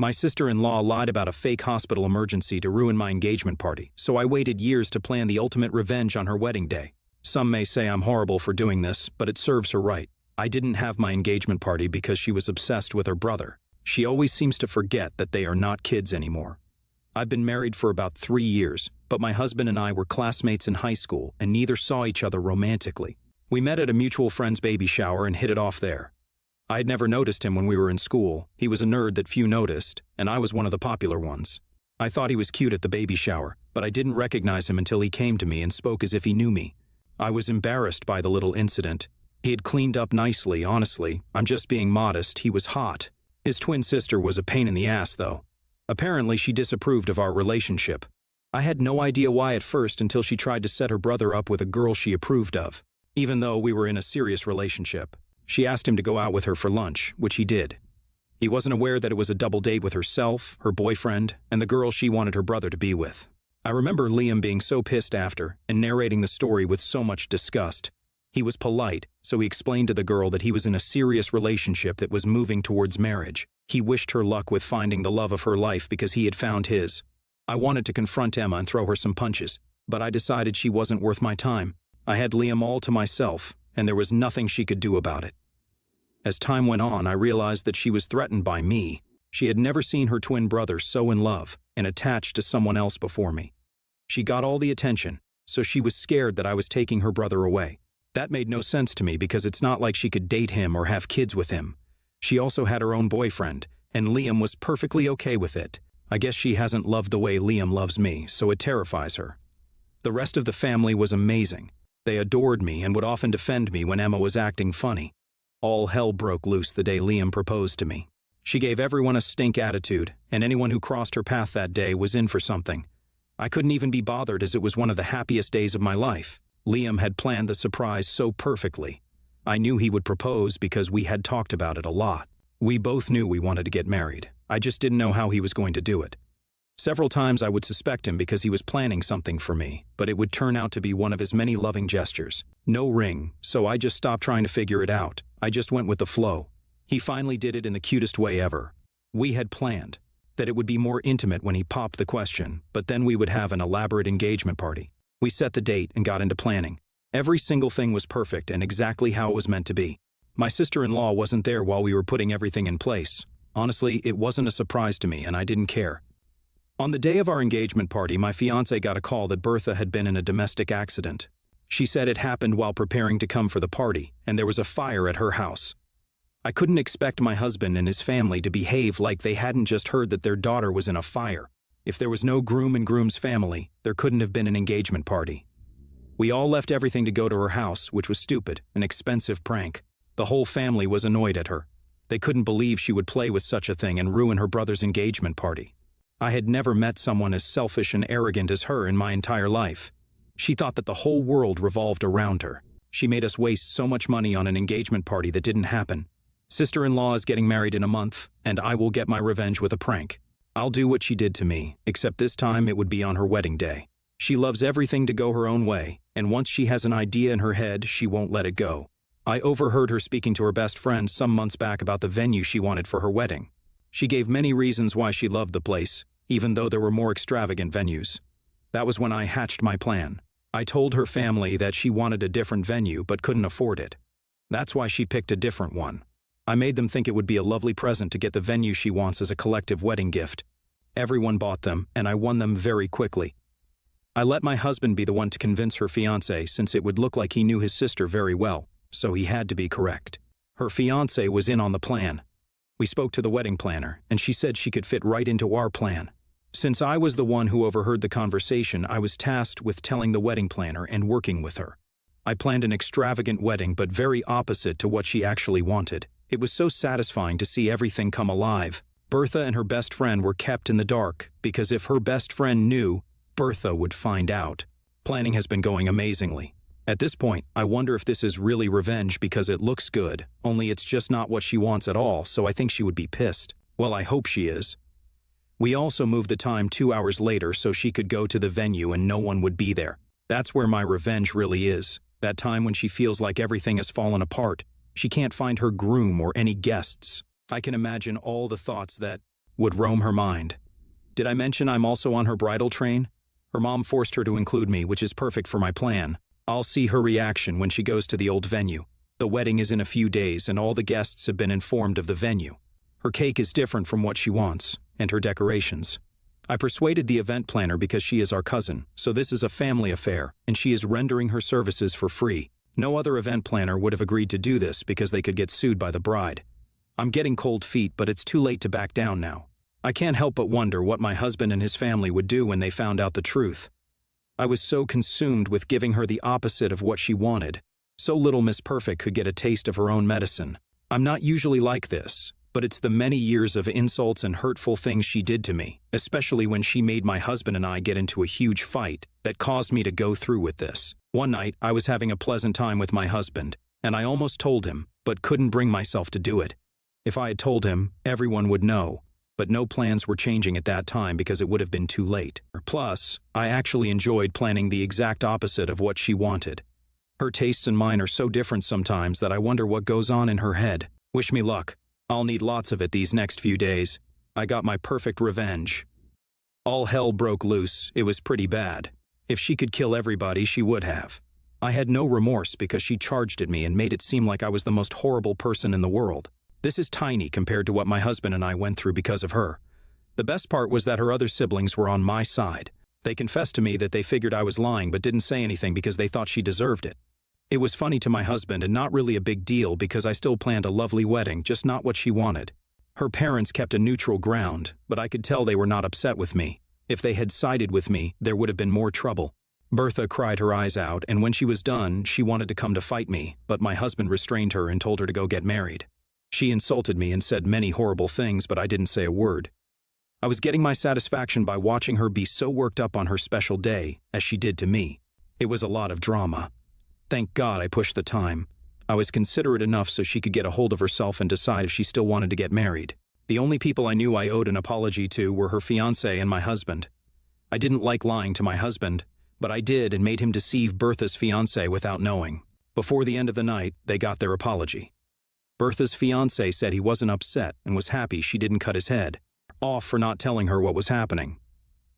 My sister-in-law lied about a fake hospital emergency to ruin my engagement party, so I waited years to plan the ultimate revenge on her wedding day. Some may say I'm horrible for doing this, but it serves her right. I didn't have my engagement party because she was obsessed with her brother. She always seems to forget that they are not kids anymore. I've been married for about 3 years, but my husband and I were classmates in high school and neither saw each other romantically. We met at a mutual friend's baby shower and hit it off there. I had never noticed him when we were in school. He was a nerd that few noticed, and I was one of the popular ones. I thought he was cute at the baby shower, but I didn't recognize him until he came to me and spoke as if he knew me. I was embarrassed by the little incident. He had cleaned up nicely, honestly. I'm just being modest. He was hot. His twin sister was a pain in the ass, though. Apparently, she disapproved of our relationship. I had no idea why at first until she tried to set her brother up with a girl she approved of. Even though we were in a serious relationship, she asked him to go out with her for lunch, which he did. He wasn't aware that it was a double date with herself, her boyfriend, and the girl she wanted her brother to be with. I remember Liam being so pissed after and narrating the story with so much disgust. He was polite, so he explained to the girl that he was in a serious relationship that was moving towards marriage. He wished her luck with finding the love of her life because he had found his. I wanted to confront Emma and throw her some punches, but I decided she wasn't worth my time. I had Liam all to myself, and there was nothing she could do about it. As time went on, I realized that she was threatened by me. She had never seen her twin brother so in love and attached to someone else before me. She got all the attention, so she was scared that I was taking her brother away. That made no sense to me because it's not like she could date him or have kids with him. She also had her own boyfriend, and Liam was perfectly okay with it. I guess she hasn't loved the way Liam loves me, so it terrifies her. The rest of the family was amazing. They adored me and would often defend me when Emma was acting funny. All hell broke loose the day Liam proposed to me. She gave everyone a stink attitude, and anyone who crossed her path that day was in for something. I couldn't even be bothered as it was one of the happiest days of my life. Liam had planned the surprise so perfectly. I knew he would propose because we had talked about it a lot. We both knew we wanted to get married. I just didn't know how he was going to do it. Several times I would suspect him because he was planning something for me, but it would turn out to be one of his many loving gestures. No ring, so I just stopped trying to figure it out. I just went with the flow. He finally did it in the cutest way ever. We had planned that it would be more intimate when he popped the question, but then we would have an elaborate engagement party. We set the date and got into planning. Every single thing was perfect and exactly how it was meant to be. My sister-in-law wasn't there while we were putting everything in place. Honestly, it wasn't a surprise to me and I didn't care. On the day of our engagement party, my fiancé got a call that Bertha had been in a domestic accident. She said it happened while preparing to come for the party, and there was a fire at her house. I couldn't expect my husband and his family to behave like they hadn't just heard that their daughter was in a fire. If there was no groom and groom's family, there couldn't have been an engagement party. We all left everything to go to her house, which was stupid, an expensive prank. The whole family was annoyed at her. They couldn't believe she would play with such a thing and ruin her brother's engagement party. I had never met someone as selfish and arrogant as her in my entire life. She thought that the whole world revolved around her. She made us waste so much money on an engagement party that didn't happen. Sister-in-law is getting married in a month, and I will get my revenge with a prank. I'll do what she did to me, except this time it would be on her wedding day. She loves everything to go her own way, and once she has an idea in her head, she won't let it go. I overheard her speaking to her best friend some months back about the venue she wanted for her wedding. She gave many reasons why she loved the place, even though there were more extravagant venues. That was when I hatched my plan. I told her family that she wanted a different venue but couldn't afford it. That's why she picked a different one. I made them think it would be a lovely present to get the venue she wants as a collective wedding gift. Everyone bought them, and I won them very quickly. I let my husband be the one to convince her fiancé since it would look like he knew his sister very well, so he had to be correct. Her fiancé was in on the plan. We spoke to the wedding planner, and she said she could fit right into our plan. Since I was the one who overheard the conversation, I was tasked with telling the wedding planner and working with her. I planned an extravagant wedding, but very opposite to what she actually wanted. It was so satisfying to see everything come alive. Bertha and her best friend were kept in the dark, because if her best friend knew, Bertha would find out. Planning has been going amazingly. At this point, I wonder if this is really revenge because it looks good, only it's just not what she wants at all, so I think she would be pissed. Well, I hope she is. We also moved the time 2 hours later so she could go to the venue and no one would be there. That's where my revenge really is. That time when she feels like everything has fallen apart. She can't find her groom or any guests. I can imagine all the thoughts that would roam her mind. Did I mention I'm also on her bridal train? Her mom forced her to include me, which is perfect for my plan. I'll see her reaction when she goes to the old venue. The wedding is in a few days, and all the guests have been informed of the venue. Her cake is different from what she wants, and her decorations. I persuaded the event planner because she is our cousin, so this is a family affair, and she is rendering her services for free. No other event planner would have agreed to do this because they could get sued by the bride. I'm getting cold feet, but it's too late to back down now. I can't help but wonder what my husband and his family would do when they found out the truth. I was so consumed with giving her the opposite of what she wanted. So little Miss Perfect could get a taste of her own medicine. I'm not usually like this, but it's the many years of insults and hurtful things she did to me, especially when she made my husband and I get into a huge fight, that caused me to go through with this. One night, I was having a pleasant time with my husband, and I almost told him, but couldn't bring myself to do it. If I had told him, everyone would know, but no plans were changing at that time because it would have been too late. Plus, I actually enjoyed planning the exact opposite of what she wanted. Her tastes and mine are so different sometimes that I wonder what goes on in her head. Wish me luck. I'll need lots of it these next few days. I got my perfect revenge. All hell broke loose. It was pretty bad. If she could kill everybody, she would have. I had no remorse because she charged at me and made it seem like I was the most horrible person in the world. This is tiny compared to what my husband and I went through because of her. The best part was that her other siblings were on my side. They confessed to me that they figured I was lying but didn't say anything because they thought she deserved it. It was funny to my husband and not really a big deal because I still planned a lovely wedding, just not what she wanted. Her parents kept a neutral ground, but I could tell they were not upset with me. If they had sided with me, there would have been more trouble. Bertha cried her eyes out, and when she was done, she wanted to come to fight me, but my husband restrained her and told her to go get married. She insulted me and said many horrible things, but I didn't say a word. I was getting my satisfaction by watching her be so worked up on her special day, as she did to me. It was a lot of drama. Thank God I pushed the time. I was considerate enough so she could get a hold of herself and decide if she still wanted to get married. The only people I knew I owed an apology to were her fiancé and my husband. I didn't like lying to my husband, but I did and made him deceive Bertha's fiancé without knowing. Before the end of the night, they got their apology. Bertha's fiancé said he wasn't upset and was happy she didn't cut his head off for not telling her what was happening.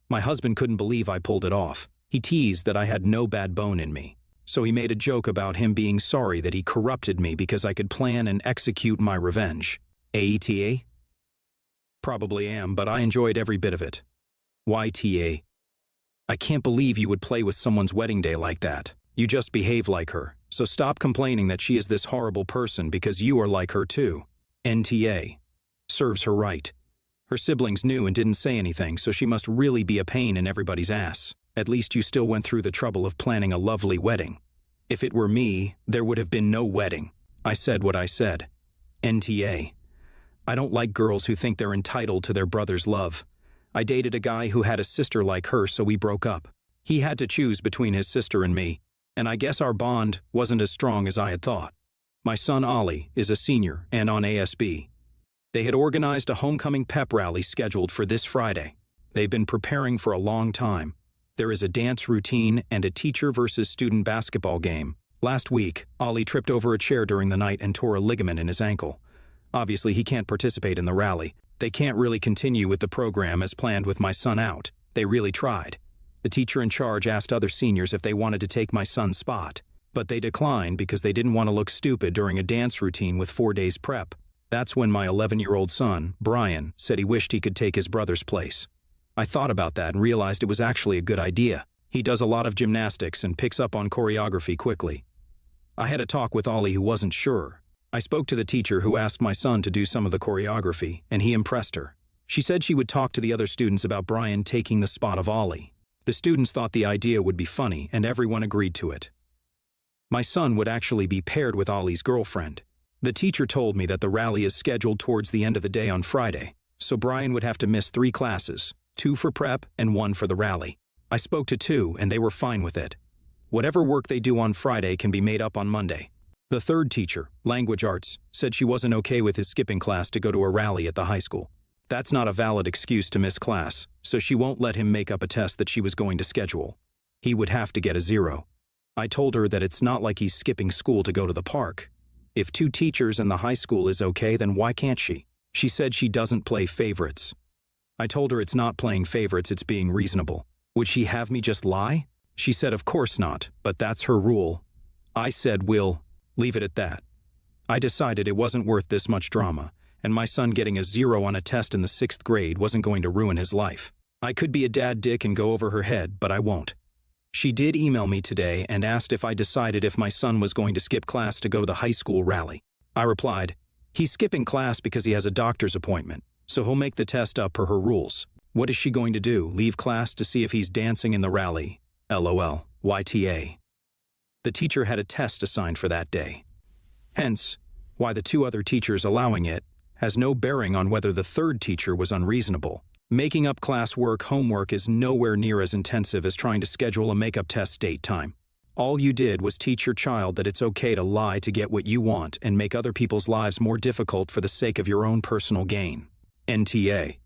My husband couldn't believe I pulled it off. He teased that I had no bad bone in me. So he made a joke about him being sorry that he corrupted me because I could plan and execute my revenge. AETA? Probably am, but I enjoyed every bit of it. YTA? I can't believe you would play with someone's wedding day like that. You just behave like her, so stop complaining that she is this horrible person because you are like her too. NTA? Serves her right. Her siblings knew and didn't say anything, so she must really be a pain in everybody's ass. At least you still went through the trouble of planning a lovely wedding. If it were me, there would have been no wedding. I said what I said. NTA. I don't like girls who think they're entitled to their brother's love. I dated a guy who had a sister like her, so we broke up. He had to choose between his sister and me, and I guess our bond wasn't as strong as I had thought. My son Ollie is a senior and on ASB. They had organized a homecoming pep rally scheduled for this Friday. They've been preparing for a long time. There is a dance routine and a teacher versus student basketball game. Last week, Ollie tripped over a chair during the night and tore a ligament in his ankle. Obviously, he can't participate in the rally. They can't really continue with the program as planned with my son out. They really tried. The teacher in charge asked other seniors if they wanted to take my son's spot, but they declined because they didn't want to look stupid during a dance routine with 4 days prep. That's when my 11-year-old son, Brian, said he wished he could take his brother's place. I thought about that and realized it was actually a good idea. He does a lot of gymnastics and picks up on choreography quickly. I had a talk with Ollie who wasn't sure. I spoke to the teacher who asked my son to do some of the choreography, and he impressed her. She said she would talk to the other students about Brian taking the spot of Ollie. The students thought the idea would be funny, and everyone agreed to it. My son would actually be paired with Ollie's girlfriend. The teacher told me that the rally is scheduled towards the end of the day on Friday, so Brian would have to miss 3 classes. 2 for prep and 1 for the rally. I spoke to 2 and they were fine with it. Whatever work they do on Friday can be made up on Monday. The third teacher, language arts, said she wasn't okay with his skipping class to go to a rally at the high school. That's not a valid excuse to miss class, so she won't let him make up a test that she was going to schedule. He would have to get a 0. I told her that it's not like he's skipping school to go to the park. If 2 teachers in the high school is okay, then why can't she? She said she doesn't play favorites. I told her it's not playing favorites, it's being reasonable. Would she have me just lie? She said of course not, but that's her rule. I said we'll leave it at that. I decided it wasn't worth this much drama, and my son getting a 0 on a test in the 6th grade wasn't going to ruin his life. I could be a dad dick and go over her head, but I won't. She did email me today and asked if I decided if my son was going to skip class to go to the high school rally. I replied, he's skipping class because he has a doctor's appointment, so he'll make the test up per her rules. What is she going to do, leave class to see if he's dancing in the rally? LOL, YTA. The teacher had a test assigned for that day. Hence, why the 2 other teachers allowing it has no bearing on whether the 3rd teacher was unreasonable. Making up classwork homework is nowhere near as intensive as trying to schedule a makeup test date time. All you did was teach your child that it's okay to lie to get what you want and make other people's lives more difficult for the sake of your own personal gain. NTA.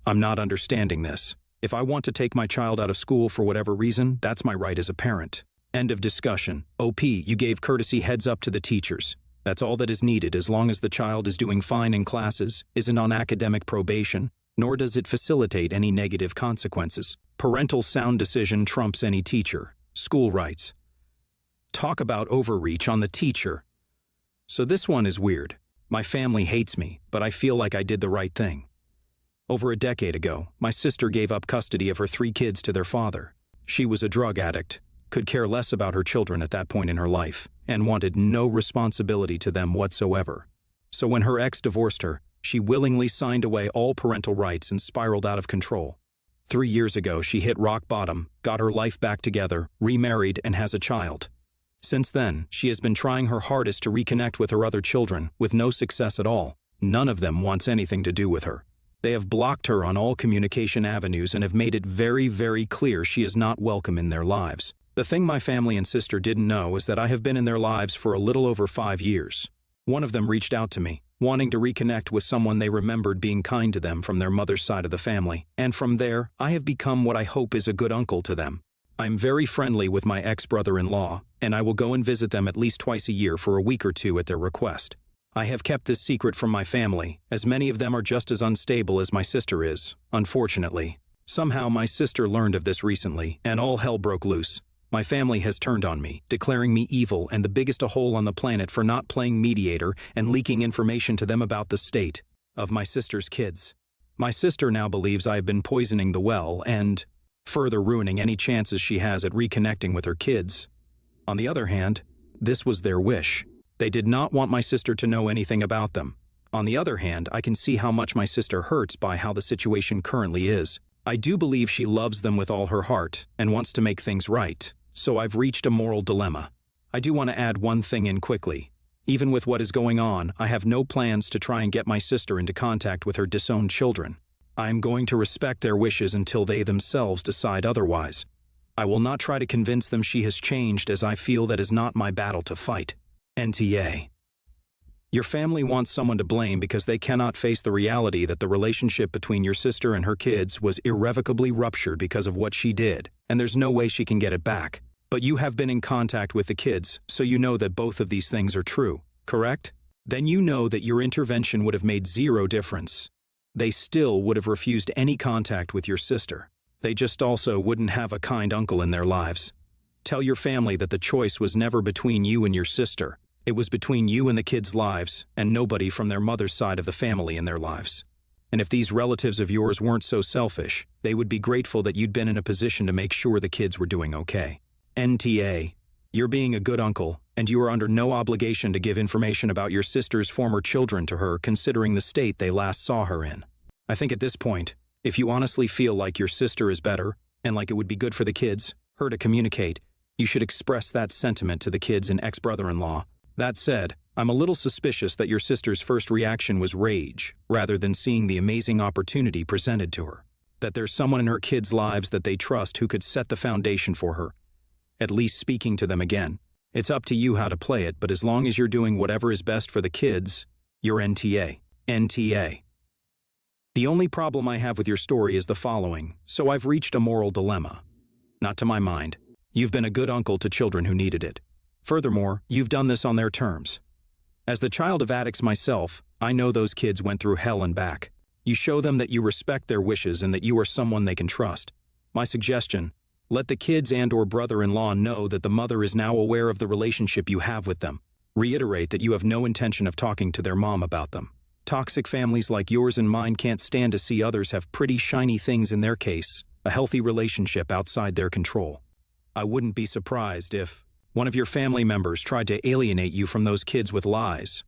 I'm not understanding this. If I want to take my child out of school for whatever reason, that's my right as a parent. End of discussion. OP, you gave courtesy heads up to the teachers. That's all that is needed as long as the child is doing fine in classes, isn't on academic probation, nor does it facilitate any negative consequences. Parental sound decision trumps any teacher. School rights. Talk about overreach on the teacher. So this one is weird. My family hates me, but I feel like I did the right thing. Over a decade ago, my sister gave up custody of her 3 kids to their father. She was a drug addict, could care less about her children at that point in her life, and wanted no responsibility to them whatsoever. So when her ex divorced her, she willingly signed away all parental rights and spiraled out of control. 3 years ago, she hit rock bottom, got her life back together, remarried, and has a child. Since then, she has been trying her hardest to reconnect with her other children, with no success at all. None of them wants anything to do with her. They have blocked her on all communication avenues and have made it very, very clear she is not welcome in their lives. The thing my family and sister didn't know is that I have been in their lives for a little over 5 years. One of them reached out to me, wanting to reconnect with someone they remembered being kind to them from their mother's side of the family, and from there, I have become what I hope is a good uncle to them. I'm very friendly with my ex-brother-in-law, and I will go and visit them at least twice a year for a week or 2 at their request. I have kept this secret from my family, as many of them are just as unstable as my sister is, unfortunately. Somehow my sister learned of this recently, and all hell broke loose. My family has turned on me, declaring me evil and the biggest a-hole on the planet for not playing mediator and leaking information to them about the state of my sister's kids. My sister now believes I have been poisoning the well and further ruining any chances she has at reconnecting with her kids. On the other hand, this was their wish. They did not want my sister to know anything about them. On the other hand, I can see how much my sister hurts by how the situation currently is. I do believe she loves them with all her heart and wants to make things right. So I've reached a moral dilemma. I do want to add one thing in quickly. Even with what is going on, I have no plans to try and get my sister into contact with her disowned children. I am going to respect their wishes until they themselves decide otherwise. I will not try to convince them she has changed, as I feel that is not my battle to fight. NTA. Your family wants someone to blame because they cannot face the reality that the relationship between your sister and her kids was irrevocably ruptured because of what she did, and there's no way she can get it back. But you have been in contact with the kids, so you know that both of these things are true, correct? Then you know that your intervention would have made 0 difference. They still would have refused any contact with your sister. They just also wouldn't have a kind uncle in their lives. Tell your family that the choice was never between you and your sister. It was between you and the kids' lives, and nobody from their mother's side of the family in their lives. And if these relatives of yours weren't so selfish, they would be grateful that you'd been in a position to make sure the kids were doing okay. NTA. You're being a good uncle, and you are under no obligation to give information about your sister's former children to her, considering the state they last saw her in. I think at this point, if you honestly feel like your sister is better, and like it would be good for the kids, her to communicate, you should express that sentiment to the kids and ex-brother-in-law. That said, I'm a little suspicious that your sister's first reaction was rage, rather than seeing the amazing opportunity presented to her. That there's someone in her kids' lives that they trust who could set the foundation for her, at least speaking to them again. It's up to you how to play it, but as long as you're doing whatever is best for the kids, you're NTA. NTA. The only problem I have with your story is the following, so I've reached a moral dilemma. Not to my mind. You've been a good uncle to children who needed it. Furthermore, you've done this on their terms. As the child of addicts myself, I know those kids went through hell and back. You show them that you respect their wishes and that you are someone they can trust. My suggestion: let the kids and/or brother-in-law know that the mother is now aware of the relationship you have with them. Reiterate that you have no intention of talking to their mom about them. Toxic families like yours and mine can't stand to see others have pretty shiny things in their case, a healthy relationship outside their control. I wouldn't be surprised if one of your family members tried to alienate you from those kids with lies.